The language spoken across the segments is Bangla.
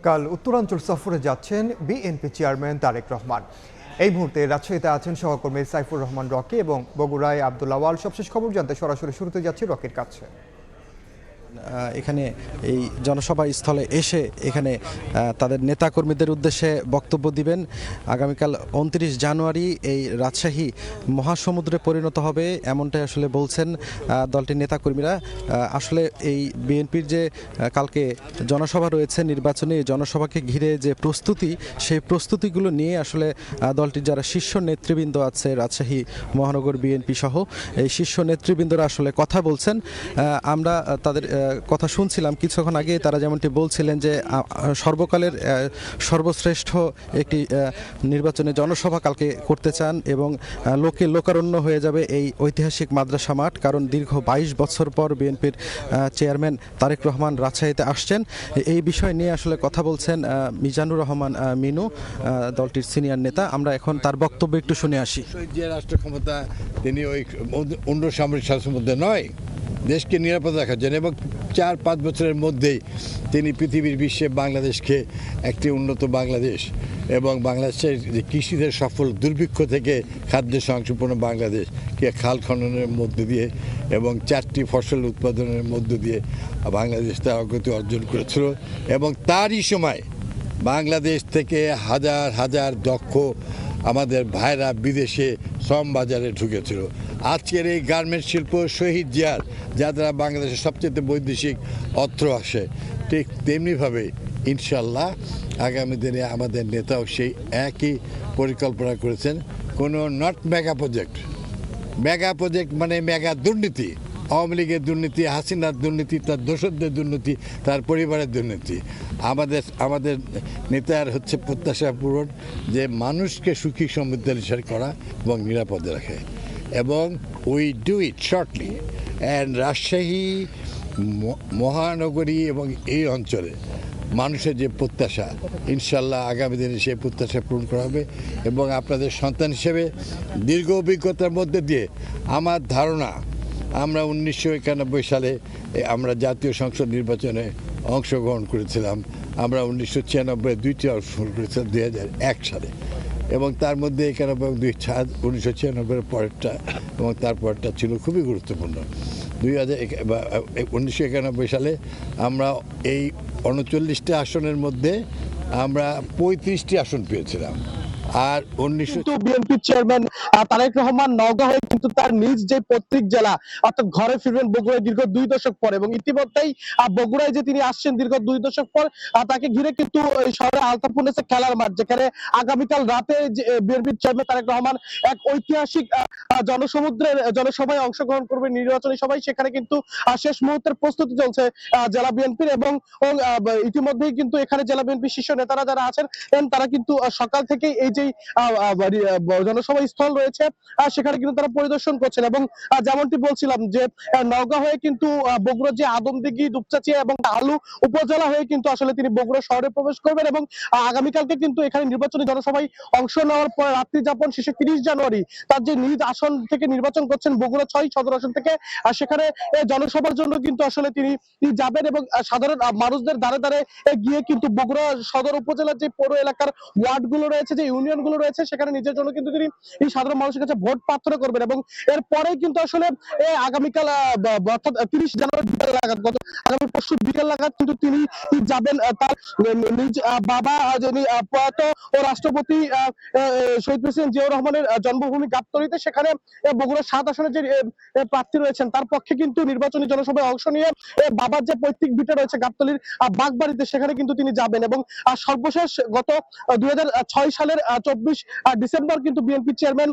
কাল উত্তরাঞ্চল সফরে যাচ্ছেন বিএনপি চেয়ারম্যান তারেক রহমান। এই মুহূর্তে রাজশাহীতে আছেন সহকর্মী সাইফুর রহমান রকি এবং বগুড়ায় আব্দুল আওয়াল। সবশেষ খবর জানতে সরাসরি শুরুতে যাচ্ছি রকির কাছে। এখানে এই জনসভা স্থলে এসে এখানে তাদের নেতাকর্মীদের উদ্দেশ্যে বক্তব্য দিবেন। আগামীকাল 29 জানুয়ারি এই রাজশাহী মহাসমুদ্রে পরিণত হবে, এমনটাই আসলে বলছেন দলটির নেতাকর্মীরা। আসলে এই বিএনপির যে কালকে জনসভা রয়েছে নির্বাচনী, এই জনসভাকে ঘিরে যে প্রস্তুতি, সেই প্রস্তুতিগুলো নিয়ে আসলে দলটির যারা শীর্ষ নেতৃবৃন্দ আছে রাজশাহী মহানগর বিএনপি সহ এই শীর্ষ নেতৃবৃন্দরা আসলে কথা বলছেন। আমরা তাদের কথা শুনছিলাম কিছুক্ষণ আগে। তারা যেমনটি বলছিলেন যে সর্বকালের সর্বশ্রেষ্ঠ একটি নির্বাচনী জনসভা কালকে করতে চান এবং লোকে লোকারণ্য হয়ে যাবে এই ঐতিহাসিক মাদ্রাসা মাঠ। কারণ দীর্ঘ 22 বছর পর বিএনপির চেয়ারম্যান তারেক রহমান রাজশাহীতে আসছেন। এই বিষয় নিয়ে আসলে কথা বলছেন মিজানুর রহমান মিনু, দলটির সিনিয়র নেতা। আমরা এখন তার বক্তব্য একটু শুনে আসি। যে রাষ্ট্র ক্ষমতা তিনি ওই অন্য সামরিক শাসনের মধ্যে নয়, দেশকে নিরাপদ রাখার জন্য, এবং 4-5 বছরের মধ্যেই তিনি পৃথিবীর বিশ্বে বাংলাদেশকে একটি উন্নত বাংলাদেশ এবং বাংলাদেশের যে কৃষিদের সফল দুর্ভিক্ষ থেকে খাদ্য সংসম্পন্ন বাংলাদেশকে খাল খননের মধ্য দিয়ে এবং 4টি ফসল উৎপাদনের মধ্য দিয়ে বাংলাদেশ তার অগ্রগতি অর্জন করেছিল। এবং তারই সময় বাংলাদেশ থেকে হাজার হাজার দক্ষ আমাদের ভাইরা বিদেশে শ্রম বাজারে ঢুকেছিল। আজকের এই গার্মেন্টস শিল্প শহীদ জিয়ার, যা দ্বারা বাংলাদেশের সবচেয়ে বৈদেশিক অর্থ আসে, ঠিক তেমনিভাবে ইনশাল্লাহ আগামী দিনে আমাদের নেতাও সেই একই পরিকল্পনা করেছেন। কোনো নট মেগা প্রজেক্ট মানে মেগা দুর্নীতি, আওয়ামী লীগের দুর্নীতি, হাসিনার দুর্নীতি, তার দোসরদের দুর্নীতি, তার পরিবারের দুর্নীতি। আমাদের নেতার হচ্ছে প্রত্যাশা পূরণ, যে মানুষকে সুখী সমৃদ্ধশালী করা এবং নিরাপদে রাখে, এবং we do it shortly. And Rajshahi মহানগরী এবং এই অঞ্চলে মানুষের যে প্রত্যাশা, ইনশাল্লাহ আগামী দিনে সেই প্রত্যাশা পূরণ করা হবে। এবং আপনাদের সন্তান হিসেবে দীর্ঘ অভিজ্ঞতার মধ্যে দিয়ে আমার ধারণা, আমরা 1991 সালে আমরা জাতীয় সংসদ নির্বাচনে অংশগ্রহণ করেছিলাম। আমরা 1996 দুইটি অংশগ্রহণ করেছিলাম 2001 সালে, এবং তার মধ্যে 91 এবং 1996 পরেরটা এবং তারপরটা ছিল খুবই গুরুত্বপূর্ণ। 1991 সালে আমরা এই 39টি আসনের মধ্যে আমরা 35টি আসন পেয়েছিলাম। আর বিএনপি চেয়ারম্যান তারেক রহমান নওগাঁ হয়ে কিন্তু তার নিজ যে পৈতৃক জেলা অর্থাৎ ঘরে ফিরবেন বগুড়ায় দীর্ঘ 2 দশক পর, এবং ইতিমধ্যেই বগুড়ায় যে তিনি আসছেন দীর্ঘ 2 দশক পর, তাকে ঘিরে কিন্তু শহরে আলতাপুর নেছে খেলার মাঠ, যেখানে আগামীকাল রাতে বিএনপি চেয়ারম্যান তারেক রহমান এক ঐতিহাসিক জনসমুদ্রের জনসভায় অংশগ্রহণ করবে, নির্বাচনী সভায়। সেখানে কিন্তু শেষ মুহূর্তের প্রস্তুতি চলছে জেলা বিএনপির, এবং ইতিমধ্যেই কিন্তু এখানে জেলা বিএনপি শীর্ষ নেতারা যারা আছেন তারা কিন্তু সকাল থেকেই এই যে জনসভা স্থল রয়েছে সেখানে কিন্তু তারা পরিদর্শন করছেন। এবং যেমনটি বলছিলাম যে নওগাঁ হয়ে কিন্তু বগুড়া যে আদমদিঘি, দুপচাচিয়া এবং আলু উপজেলা হয়ে কিন্তু আসলে তিনি বগুড়া শহরে প্রবেশ করবেন, এবং আগামীকালকে কিন্তু এখানে নির্বাচনী জনসভায় অংশ নেওয়ার পর রাত্রি যাপন শেষে 30 জানুয়ারি তার যে নিজ আসন থেকে নির্বাচন করছেন বগুড়া 6 সদর আসন থেকে, সেখানে জনসভার জন্য কিন্তু আসলে তিনি যাবেন, এবং সাধারণ মানুষদের দ্বারে দ্বারে গিয়ে কিন্তু বগুড়া সদর উপজেলার যে পৌর এলাকার ওয়ার্ড গুলো রয়েছে, যে ইউনিয়ন গুলো রয়েছে, সেখানে নিজের জন্য কিন্তু তিনি এই সাধারণ মানুষের কাছে ভোট প্রার্থনা করবেন। এবং এরপরে কিন্তু আসলে আগামীকাল অর্থাৎ 30 জানুয়ারি বিকেল নাগাদ, আগামী পরশু বিকেল নাগাদ কিন্তু তিনি যাবেন তার নিজ বাবা, যিনি প্রয়াত ও রাষ্ট্রপতি শহীদ প্রেসিডেন্ট জিয়াউর রহমানের জন্মভূমি গাবতলীতে, সেখানে বগুড়া 7 আসনের যে প্রার্থী রয়েছেন তার পক্ষে কিন্তু নির্বাচনী জনসভায় অংশ নিয়ে বাবার যে পৈতৃক ভিটা রয়েছে গাবতলীর বাগবাড়িতে, সেখানে কিন্তু তিনি যাবেন। এবং সর্বশেষ গত 2006 সালের 24 ডিসেম্বর কিন্তু বিএনপি চেয়ারম্যান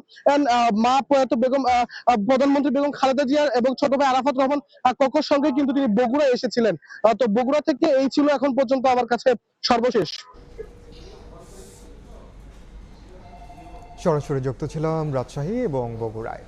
মা প্রয়াত বেগম প্রধানমন্ত্রী বেগম খালেদা জিয়ার এবং ছোট ভাই আরাফাত রহমান কোকোর সঙ্গে কিন্তু তিনি বগুড়া এসেছিলেন। তো বগুড়া থেকে এই ছিল এখন পর্যন্ত আমার কাছে সর্বশেষ। সরাসরি যুক্ত ছিলাম রাজশাহী এবং বগুড়ায়।